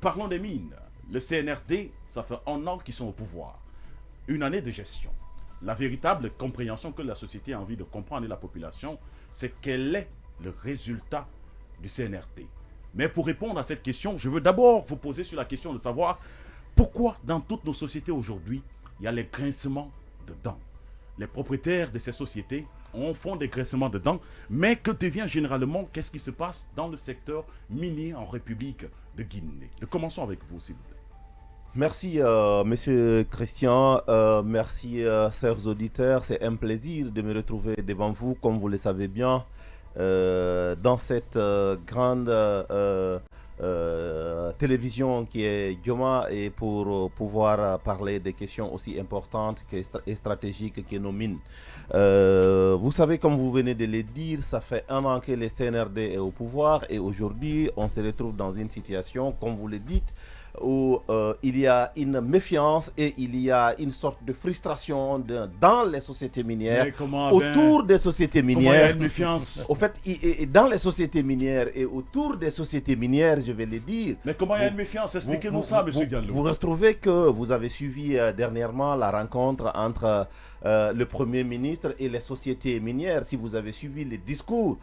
parlons des mines. Le CNRD, ça fait 1 an qu'ils sont au pouvoir. Une année de gestion. La véritable compréhension que la société a envie de comprendre et la population, c'est quel est le résultat du CNRD. Mais pour répondre à cette question, je veux d'abord vous poser sur la question de savoir pourquoi dans toutes nos sociétés aujourd'hui, il y a les grincements de dents. Les propriétaires de ces sociétés font des graissements de dents, mais que devient généralement, qu'est-ce qui se passe dans le secteur minier en République de Guinée? Commençons avec vous, s'il vous plaît. Merci, monsieur Christian. Merci, chers auditeurs. C'est un plaisir de me retrouver devant vous, comme vous le savez bien, dans cette grande télévision qui est Gioma, et pour pouvoir parler des questions aussi importantes et stratégiques que nos mines. Vous savez, comme vous venez de le dire, ça fait 1 an que le CNRD est au pouvoir, et aujourd'hui, on se retrouve dans une situation, comme vous le dites, où il y a une méfiance et il y a une sorte de frustration dans les sociétés minières, autour des sociétés minières. Comment il y a une méfiance? Au fait, dans les sociétés minières et autour des sociétés minières, je vais le dire. Mais comment il y a une méfiance? Expliquez-nous ça, monsieur Gallo. Vous retrouvez que vous avez suivi dernièrement la rencontre entre le Premier ministre et les sociétés minières. Si vous avez suivi les discours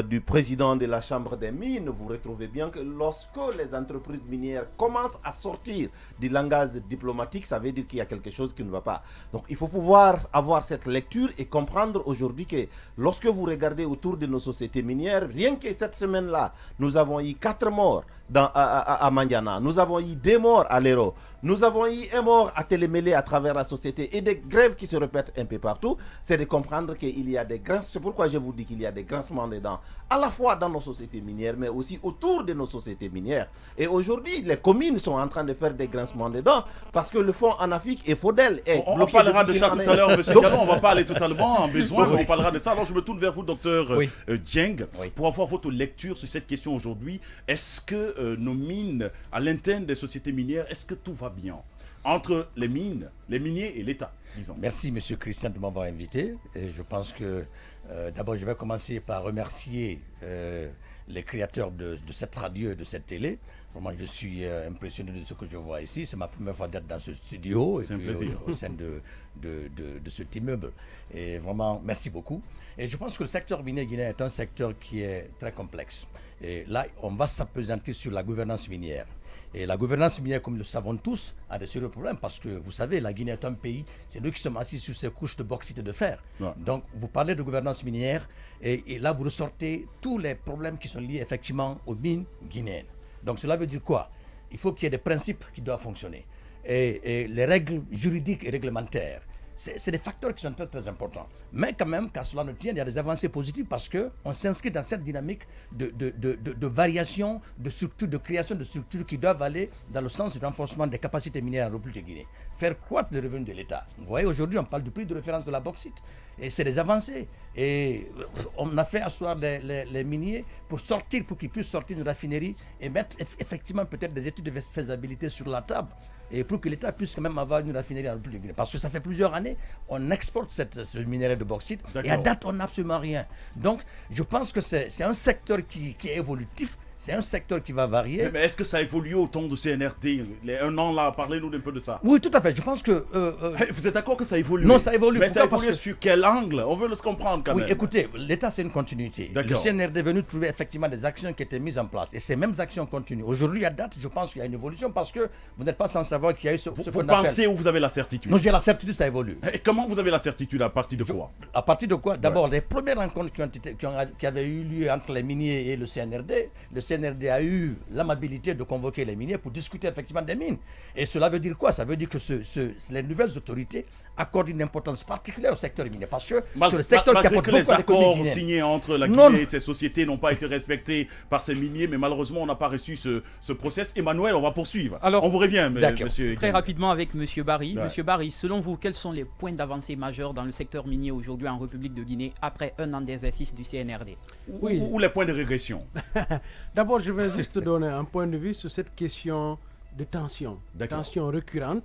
du président de la Chambre des mines, vous retrouvez bien que lorsque les entreprises minières commencent à sortir du langage diplomatique, ça veut dire qu'il y a quelque chose qui ne va pas. Donc il faut pouvoir avoir cette lecture et comprendre aujourd'hui que lorsque vous regardez autour de nos sociétés minières, rien que cette semaine-là, nous avons eu 4 morts à Mandiana, nous avons eu 2 morts à Lero, nous avons eu 1 mort à Télémélé à travers la société, et des grèves qui se répètent un peu partout. C'est de comprendre qu'il y a des grincements. C'est pourquoi je vous dis qu'il y a des grincements dedans, à la fois dans nos sociétés minières, mais aussi autour de nos sociétés minières. Et aujourd'hui, les communes sont en train de faire des grincements dedans, parce que le fonds Anafik et Fodel est on parlera de ça tout à l'heure, monsieur Gallon. On va pas aller totalement en besoin, mais on parlera de ça. Alors je me tourne vers vous, docteur Dieng, pour avoir votre lecture sur cette question aujourd'hui. Est-ce que nos mines, à l'interne des sociétés minières, est-ce que tout va bien entre les mines, les miniers et l'État, disons? Merci, monsieur Christian, de m'avoir invité. Et je pense que, d'abord, je vais commencer par remercier les créateurs de cette radio et de cette télé. Vraiment, je suis impressionné de ce que je vois ici. C'est ma première fois d'être dans ce studio. C'est un plaisir. Au sein de cet immeuble. Et vraiment, merci beaucoup. Et je pense que le secteur minier guinéen est un secteur qui est très complexe. Et là, on va s'appesantir sur la gouvernance minière. Et la gouvernance minière, comme nous le savons tous, a de sérieux problèmes parce que, vous savez, la Guinée est un pays, c'est nous qui sommes assis sur ces couches de bauxite et de fer. Ouais. Donc, vous parlez de gouvernance minière et là, vous ressortez tous les problèmes qui sont liés effectivement aux mines guinéennes. Donc, cela veut dire quoi? Il faut qu'il y ait des principes qui doivent fonctionner. Et les règles juridiques et réglementaires, c'est des facteurs qui sont très, très importants. Mais quand même, qu'à cela ne tienne, il y a des avancées positives parce qu'on s'inscrit dans cette dynamique de variation, de structures, de création de structures qui doivent aller dans le sens du renforcement des capacités minières en République de Guinée. Faire croître les revenus de l'État. Vous voyez, aujourd'hui, on parle du prix de référence de la bauxite. Et c'est des avancées. Et on a fait asseoir les miniers pour qu'ils puissent sortir d'une raffinerie et mettre effectivement peut-être des études de faisabilité sur la table. Et pour que l'État puisse quand même avoir une raffinerie en République de Guinée. Parce que ça fait plusieurs années, on exporte ce minerai de bauxite et à date, on n'a absolument rien. Donc, je pense que c'est un secteur qui est évolutif. C'est un secteur qui va varier. Mais est-ce que ça évolue autant de CNRD? Les 1 an là, parlez-nous un peu de ça. Oui, tout à fait. Je pense que... Vous êtes d'accord que ça évolue? Non, ça évolue. Mais ça évolue sur quel angle? On veut le comprendre quand même. Oui, écoutez, l'État, c'est une continuité. Le CNRD est venu trouver effectivement des actions qui étaient mises en place. Et ces mêmes actions continuent. Aujourd'hui, à date, je pense qu'il y a une évolution parce que vous n'êtes pas sans savoir qu'il y a eu ce Vous pensez ou vous avez la certitude? Non, j'ai la certitude, ça évolue. Et comment vous avez la certitude? À partir de quoi? À partir de quoi? D'abord, les premières rencontres qui avaient eu lieu entre les miniers et le CNRD a eu l'amabilité de convoquer les miniers pour discuter effectivement des mines. Et cela veut dire quoi? Ça veut dire que les nouvelles autorités accordent une importance particulière au secteur minier. Parce que c'est le secteur qui apporte beaucoup les accords signés entre la Guinée et ces sociétés n'ont pas été respectés par ces miniers, mais malheureusement, on n'a pas reçu ce process. Emmanuel, on va poursuivre. Alors, on vous revient, monsieur. Très rapidement avec monsieur Barry. Ouais. Monsieur Barry, selon vous, quels sont les points d'avancée majeurs dans le secteur minier aujourd'hui en République de Guinée après 1 an d'exercice du CNRD? Ou les points de régression? D'abord, je vais juste donner un point de vue sur cette question de tension récurrente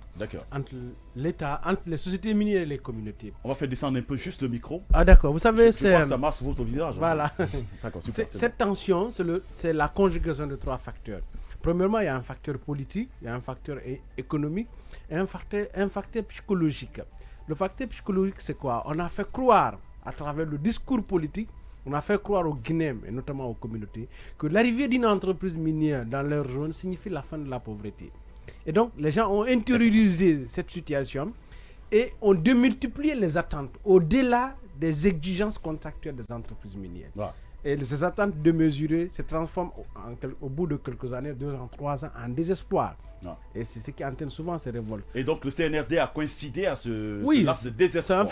entre l'État, entre les sociétés minières et les communautés. On va faire descendre un peu juste le micro. Ah d'accord, vous savez, je crois que ça masse votre visage. Voilà. Cette tension, c'est la conjugaison de 3 facteurs. Premièrement, il y a un facteur politique, il y a un facteur économique et un facteur psychologique. Le facteur psychologique, c'est quoi? On a fait croire, à travers le discours politique, on a fait croire aux Guinéens, et notamment aux communautés, que l'arrivée d'une entreprise minière dans leur zone signifie la fin de la pauvreté. Et donc, les gens ont intériorisé cette situation et ont démultiplié les attentes au-delà des exigences contractuelles des entreprises minières. Ouais. Et ces attentes démesurées se transforment au bout de quelques années, 2 ans, 3 ans, en désespoir. Ouais. Et c'est ce qui entraîne souvent ces révoltes. Et donc le CNRD a coïncidé à ce laps de désespoir.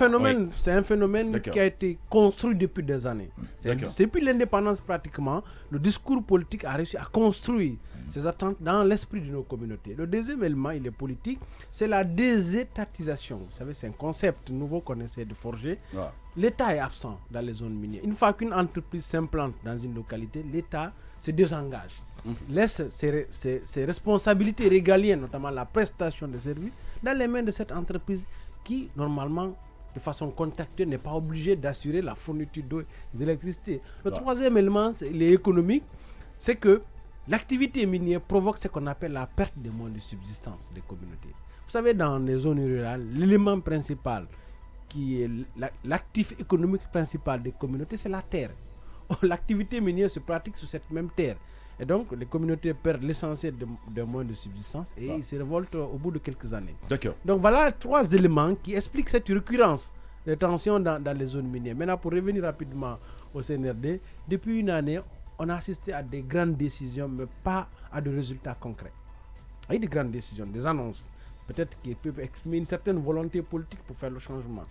C'est un phénomène qui a été construit depuis des années. Depuis l'indépendance pratiquement, le discours politique a réussi à construire ces attentes dans l'esprit de nos communautés. Le deuxième élément, il est politique, c'est la désétatisation. Vous savez, c'est un concept nouveau qu'on essaie de forger. Ouais. L'État est absent dans les zones minières. Une fois qu'une entreprise s'implante dans une localité, l'État se désengage. Laisse ses responsabilités régaliennes, notamment la prestation de services, dans les mains de cette entreprise qui, normalement, de façon contractuelle, n'est pas obligée d'assurer la fourniture d'eau et d'électricité. Le troisième élément, il est économique, c'est que l'activité minière provoque ce qu'on appelle la perte des moyens de subsistance des communautés. Vous savez, dans les zones rurales, l'élément principal qui est l'actif économique principal des communautés, c'est la terre. L'activité minière se pratique sur cette même terre. Et donc, les communautés perdent l'essentiel des moyens de subsistance et ils se révoltent au bout de quelques années. D'accord. Donc, voilà 3 éléments qui expliquent cette récurrence des tensions dans les zones minières. Maintenant, pour revenir rapidement au CNRD, depuis une année, on a assisté à des grandes décisions, mais pas à de résultats concrets. Il y a des grandes décisions, des annonces, peut-être qui peuvent exprimer une certaine volonté politique pour faire le changement.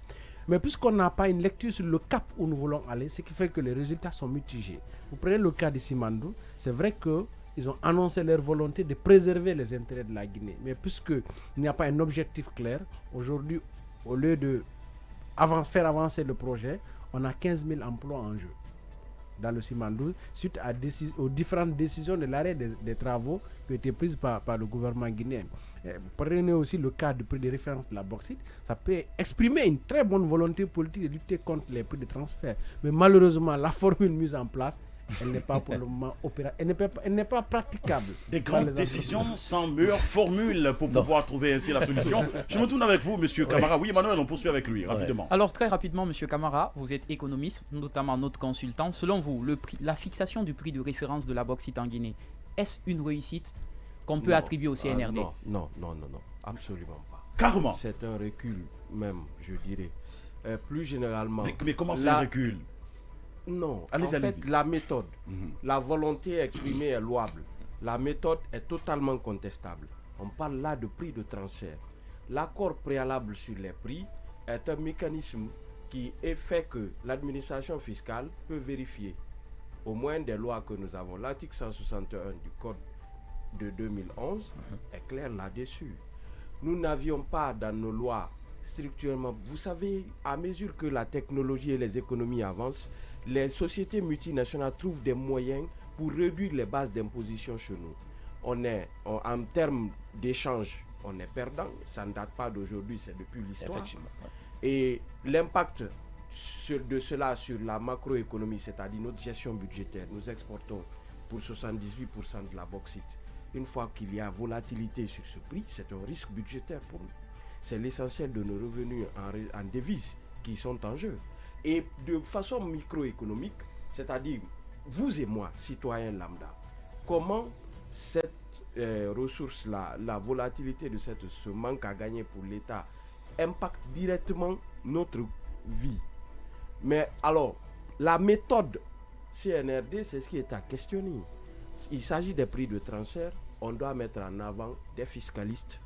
Mais puisqu'on n'a pas une lecture sur le cap où nous voulons aller, ce qui fait que les résultats sont mitigés. Vous prenez le cas de Simandou, c'est vrai qu'ils ont annoncé leur volonté de préserver les intérêts de la Guinée. Mais puisqu'il n'y a pas un objectif clair, aujourd'hui, au lieu de faire avancer le projet, on a 15 000 emplois en jeu dans le Simandou, suite aux différentes décisions de l'arrêt des travaux qui ont été prises par le gouvernement guinéen. Prenez aussi le cas du prix de référence de la bauxite. Ça peut exprimer une très bonne volonté politique de lutter contre les prix de transfert. Mais malheureusement, la formule mise en place, elle n'est pas pour le moment opérationnelle. Elle n'est pas praticable. Des grandes décisions sans meilleure formule pour pouvoir trouver ainsi la solution. Je me tourne avec vous, monsieur Camara. Oui, Emmanuel, on poursuit avec lui, rapidement. Alors, très rapidement, monsieur Camara, vous êtes économiste, notamment notre consultant. Selon vous, la fixation du prix de référence de la bauxite en Guinée, est-ce une réussite qu'on peut attribuer au CNRD? Non, absolument pas. Carrément. C'est un recul même, je dirais. Plus généralement... Mais comment c'est un recul? Non, en fait, la méthode, la volonté exprimée est louable. La méthode est totalement contestable. On parle là de prix de transfert. L'accord préalable sur les prix est un mécanisme qui est fait que l'administration fiscale peut vérifier, au moins des lois que nous avons. L'article 161 du Code de 2011 est clair là-dessus. Nous n'avions pas dans nos lois strictement... Vous savez, à mesure que la technologie et les économies avancent, les sociétés multinationales trouvent des moyens pour réduire les bases d'imposition chez nous. En termes d'échange, on est perdant. Ça ne date pas d'aujourd'hui, c'est depuis l'histoire. Et l'impact de cela sur la macroéconomie, c'est-à-dire notre gestion budgétaire, nous exportons pour 78% de la bauxite. Une fois qu'il y a volatilité sur ce prix, c'est un risque budgétaire pour nous. C'est l'essentiel de nos revenus en devises qui sont en jeu. Et de façon microéconomique, c'est-à-dire vous et moi, citoyens lambda, comment cette ressource-là, la volatilité de ce manque à gagner pour l'État impacte directement notre vie. Mais alors, la méthode CNRD, c'est ce qui est à questionner. Il s'agit des prix de transfert, on doit mettre en avant des fiscalistes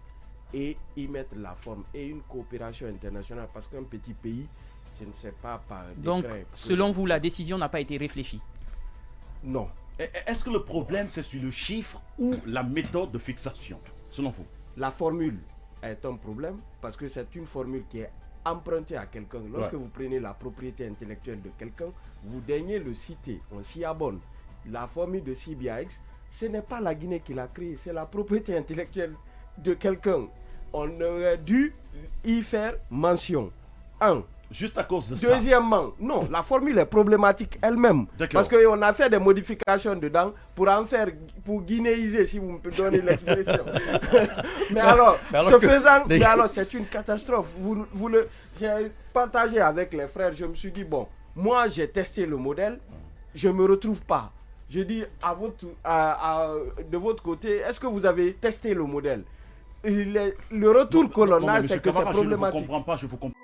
et y mettre la forme et une coopération internationale parce qu'un petit pays, ce ne sait pas par décret. Donc, selon vous, la décision n'a pas été réfléchie? Non. Est-ce que le problème, c'est sur le chiffre ou la méthode de fixation, selon vous? La formule est un problème parce que c'est une formule qui est empruntée à quelqu'un. Lorsque vous prenez la propriété intellectuelle de quelqu'un, vous daignez le citer, on s'y abonne. La formule de CBAX, ce n'est pas la Guinée qui l'a créée, c'est la propriété intellectuelle de quelqu'un. On aurait dû y faire mention. 1. Juste à cause de ça. Deuxièmement, non, la formule est problématique elle-même. Parce qu'on a fait des modifications dedans pour en faire, pour guinéiser, si vous me donnez l'expression. mais alors c'est une catastrophe. J'ai partagé avec les frères, je me suis dit, bon, moi j'ai testé le modèle, je ne me retrouve pas. Je dis de votre côté, est-ce que vous avez testé le modèle? Le retour que l'on a, c'est que c'est problématique. Je ne vous comprends pas, je vous comprends.